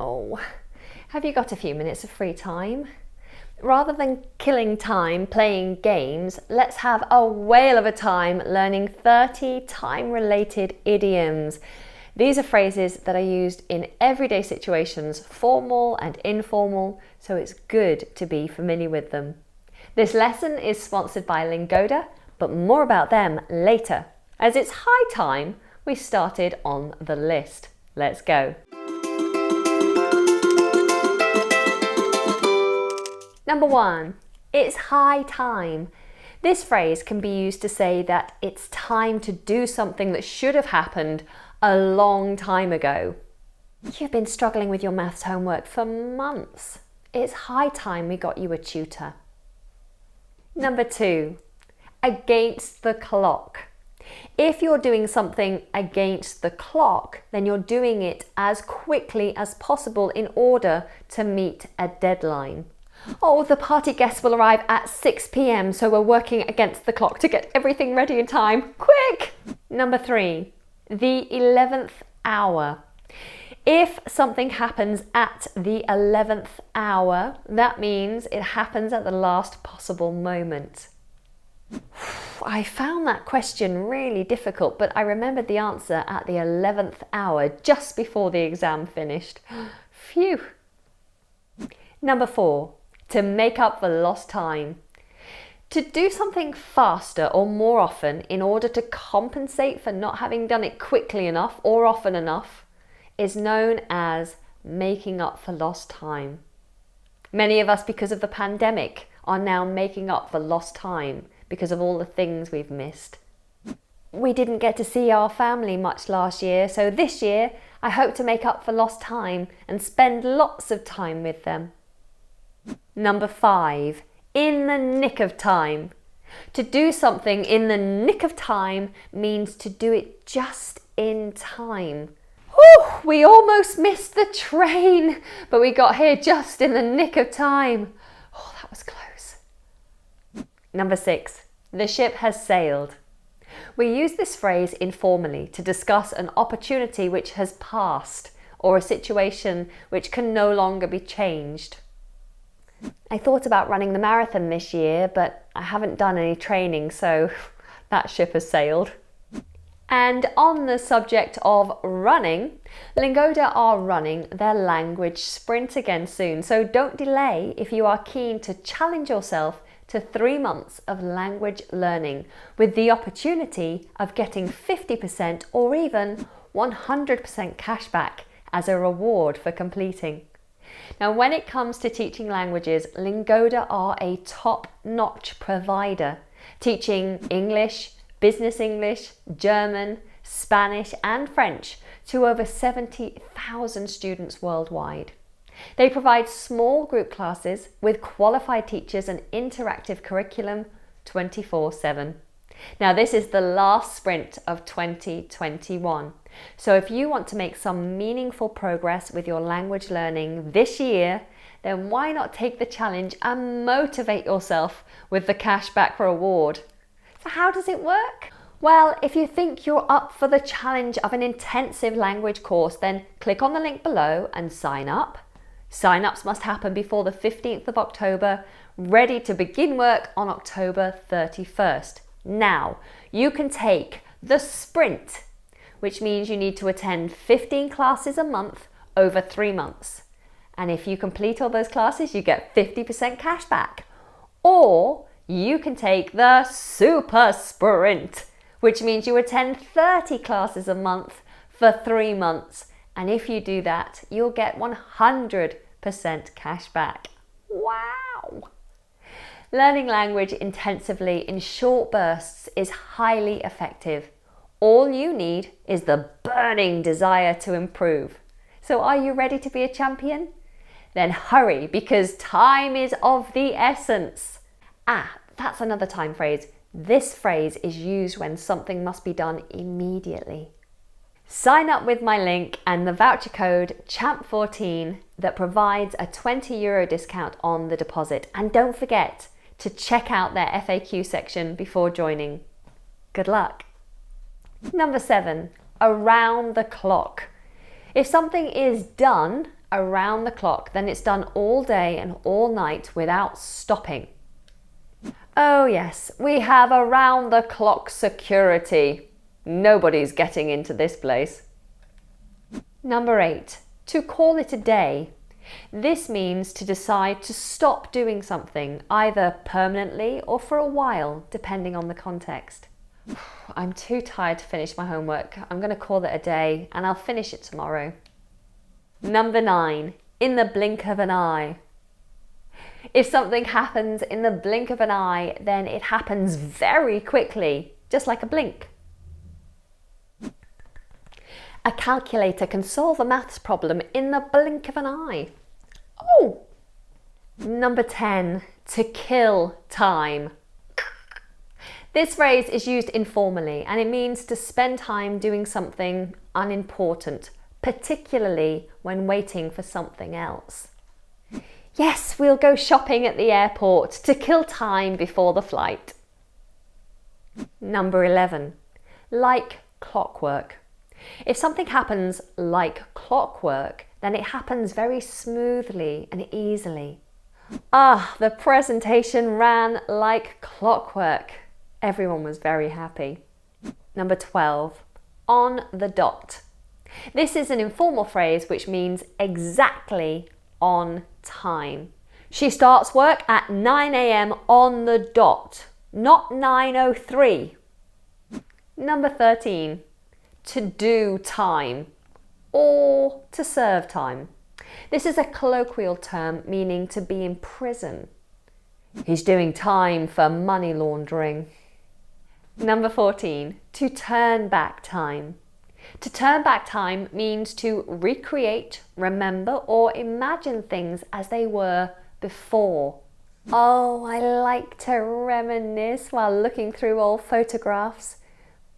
Oh, have you got a few minutes of free time? Rather than killing time playing games, let's have a whale of a time learning 30 time-related idioms. These are phrases that are used in everyday situations, formal and informal, so it's good to be familiar with them. This lesson is sponsored by Lingoda, but more about them later, as it's high time we started on the list. Let's go. Number 1, it's high time. This phrase can be used to say that it's time to do something that should have happened a long time ago. You've been struggling with your maths homework for months. It's high time we got you a tutor. Number 2, against the clock. If you're doing something against the clock, then you're doing it as quickly as possible in order to meet a deadline. Oh, the party guests will arrive at 6 p.m, so we're working against the clock to get everything ready in time. Quick! Number 3, the 11th hour. If something happens at the 11th hour, that means it happens at the last possible moment. I found that question really difficult, but I remembered the answer at the 11th hour, just before the exam finished. Phew! Number 4, to make up for lost time. To do something faster or more often in order to compensate for not having done it quickly enough or often enough is known as making up for lost time. Many of us, because of the pandemic, are now making up for lost time because of all the things we've missed. We didn't get to see our family much last year, so this year I hope to make up for lost time and spend lots of time with them. Number 5, in the nick of time. To do something in the nick of time means to do it just in time. Whew, we almost missed the train, but we got here just in the nick of time. Oh, that was close. Number 6, the ship has sailed. We use this phrase informally to discuss an opportunity which has passed or a situation which can no longer be changed. I thought about running the marathon this year, but I haven't done any training, so that ship has sailed. And on the subject of running, Lingoda are running their language sprint again soon, so don't delay if you are keen to challenge yourself to 3 months of language learning with the opportunity of getting 50% or even 100% cashback as a reward for completing. Now, when it comes to teaching languages, Lingoda are a top-notch provider, teaching English, Business English, German, Spanish and French to over 70,000 students worldwide. They provide small group classes with qualified teachers and interactive curriculum 24/7. Now, this is the last sprint of 2021. So if you want to make some meaningful progress with your language learning this year, then why not take the challenge and motivate yourself with the cashback reward? So how does it work? Well, if you think you're up for the challenge of an intensive language course, then click on the link below and sign up. Sign-ups must happen before the 15th of October, ready to begin work on October 31st. Now, you can take the sprint, which means you need to attend 15 classes a month over 3 months. And if you complete all those classes, you get 50% cashback. Or you can take the super sprint, which means you attend 30 classes a month for 3 months. And if you do that, you'll get 100% cashback. Wow! Learning language intensively in short bursts is highly effective. All you need is the burning desire to improve. So are you ready to be a champion? Then hurry, because time is of the essence. That's another time phrase. This phrase is used when something must be done immediately. Sign up with my link and the voucher code CHAMP14 that provides a €20 discount on the deposit. And don't forget to check out their FAQ section before joining. Good luck. Number 7, around the clock. If something is done around the clock, then it's done all day and all night without stopping. Oh yes, we have around the clock security. Nobody's getting into this place. Number 8, to call it a day. This means to decide to stop doing something, either permanently or for a while, depending on the context. I'm too tired to finish my homework. I'm going to call it a day and I'll finish it tomorrow. Number 9, in the blink of an eye. If something happens in the blink of an eye, then it happens very quickly, just like a blink. A calculator can solve a maths problem in the blink of an eye. Oh! Number 10, to kill time. This phrase is used informally and it means to spend time doing something unimportant, particularly when waiting for something else. Yes, we'll go shopping at the airport to kill time before the flight. Number 11, like clockwork. If something happens like clockwork, then it happens very smoothly and easily. Ah, the presentation ran like clockwork. Everyone was very happy. Number 12, on the dot. This is an informal phrase which means exactly on time. She starts work at 9 a.m. on the dot, not 9:03. Number 13, to do time or to serve time. This is a colloquial term meaning to be in prison. He's doing time for money laundering. Number 14, to turn back time. To turn back time means to recreate, remember, or imagine things as they were before. Oh, I like to reminisce while looking through old photographs,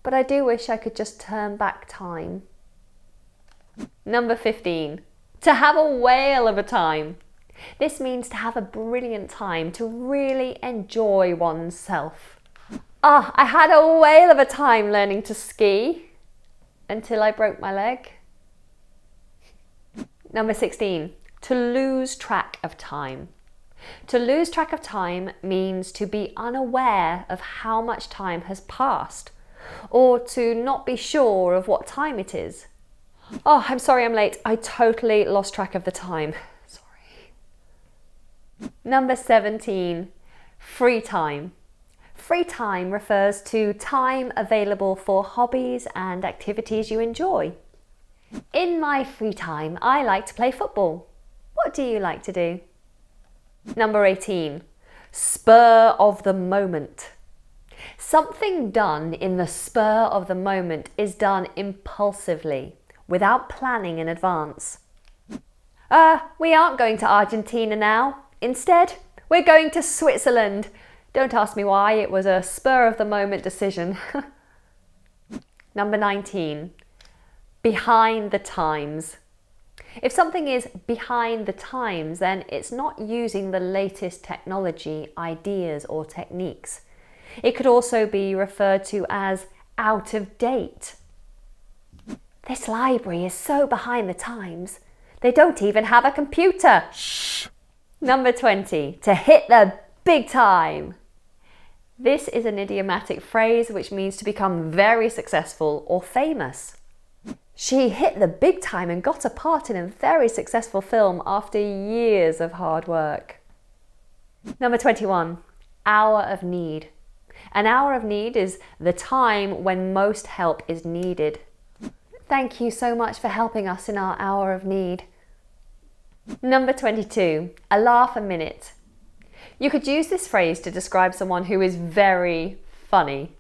but I do wish I could just turn back time. Number 15, to have a whale of a time. This means to have a brilliant time, to really enjoy oneself. Ah, I had a whale of a time learning to ski until I broke my leg. Number 16, to lose track of time. To lose track of time means to be unaware of how much time has passed, or to not be sure of what time it is. Oh, I'm sorry I'm late. I totally lost track of the time. Sorry. Number 17, free time. Free time refers to time available for hobbies and activities you enjoy. In my free time, I like to play football. What do you like to do? Number 18, spur of the moment. Something done in the spur of the moment is done impulsively, without planning in advance. We aren't going to Argentina now. Instead, we're going to Switzerland. Don't ask me why, it was a spur of the moment decision. Number 19, behind the times. If something is behind the times, then it's not using the latest technology, ideas or techniques. It could also be referred to as out of date. This library is so behind the times. They don't even have a computer. Shh. Number 20, to hit the big time. This is an idiomatic phrase which means to become very successful or famous. She hit the big time and got a part in a very successful film after years of hard work. Number 21, hour of need. An hour of need is the time when most help is needed. Thank you so much for helping us in our hour of need. Number 22, a laugh a minute. You could use this phrase to describe someone who is very funny.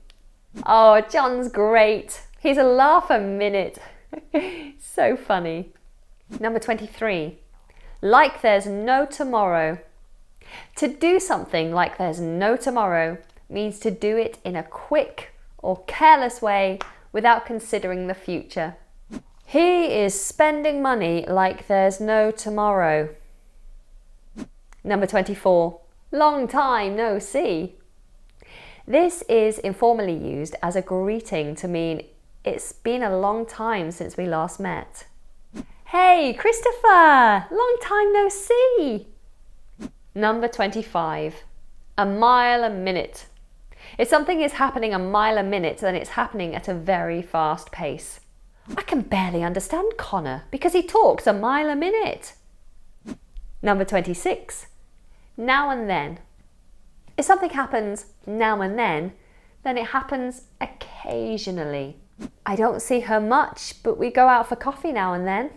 Oh, John's great. He's a laugh a minute. So funny. Number 23, like there's no tomorrow. To do something like there's no tomorrow means to do it in a quick or careless way without considering the future. He is spending money like there's no tomorrow. Number 24, long time no see. This is informally used as a greeting to mean it's been a long time since we last met. Hey, Christopher! Long time no see! Number 25. A mile a minute. If something is happening a mile a minute, then it's happening at a very fast pace. I can barely understand Connor because he talks a mile a minute. Number 26. Now and then. If something happens now and then it happens occasionally. I don't see her much, but we go out for coffee now and then.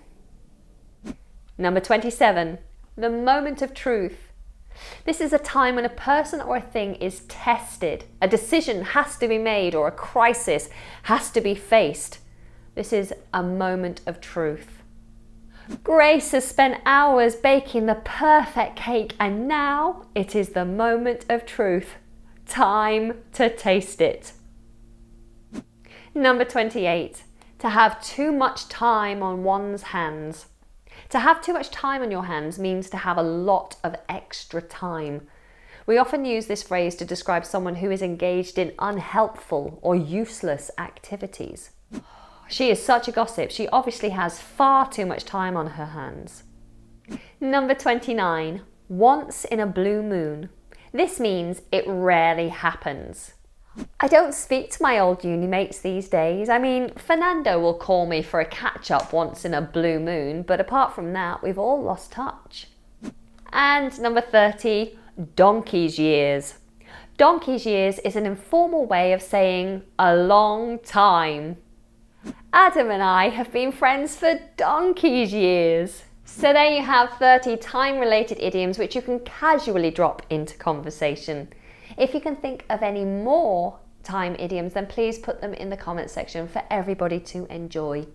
Number 27. The moment of truth. This is a time when a person or a thing is tested. A decision has to be made or a crisis has to be faced. This is a moment of truth. Grace has spent hours baking the perfect cake and now it is the moment of truth. Time to taste it. Number 28. To have too much time on one's hands. To have too much time on your hands means to have a lot of extra time. We often use this phrase to describe someone who is engaged in unhelpful or useless activities. She is such a gossip. She obviously has far too much time on her hands. Number 29. Once in a blue moon. This means it rarely happens. I don't speak to my old uni mates these days. I mean, Fernando will call me for a catch-up once in a blue moon, but apart from that, we've all lost touch. And number 30, donkey's years. Donkey's years is an informal way of saying a long time. Adam and I have been friends for donkey's years. So there you have 30 time-related idioms which you can casually drop into conversation. If you can think of any more time idioms, then please put them in the comments section for everybody to enjoy.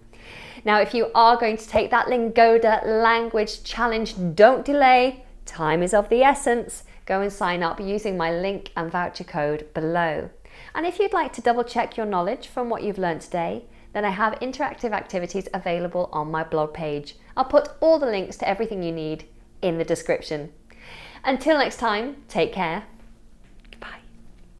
Now, if you are going to take that Lingoda language challenge, don't delay. Time is of the essence. Go and sign up using my link and voucher code below. And if you'd like to double check your knowledge from what you've learned today, then I have interactive activities available on my blog page. I'll put all the links to everything you need in the description. Until next time, take care.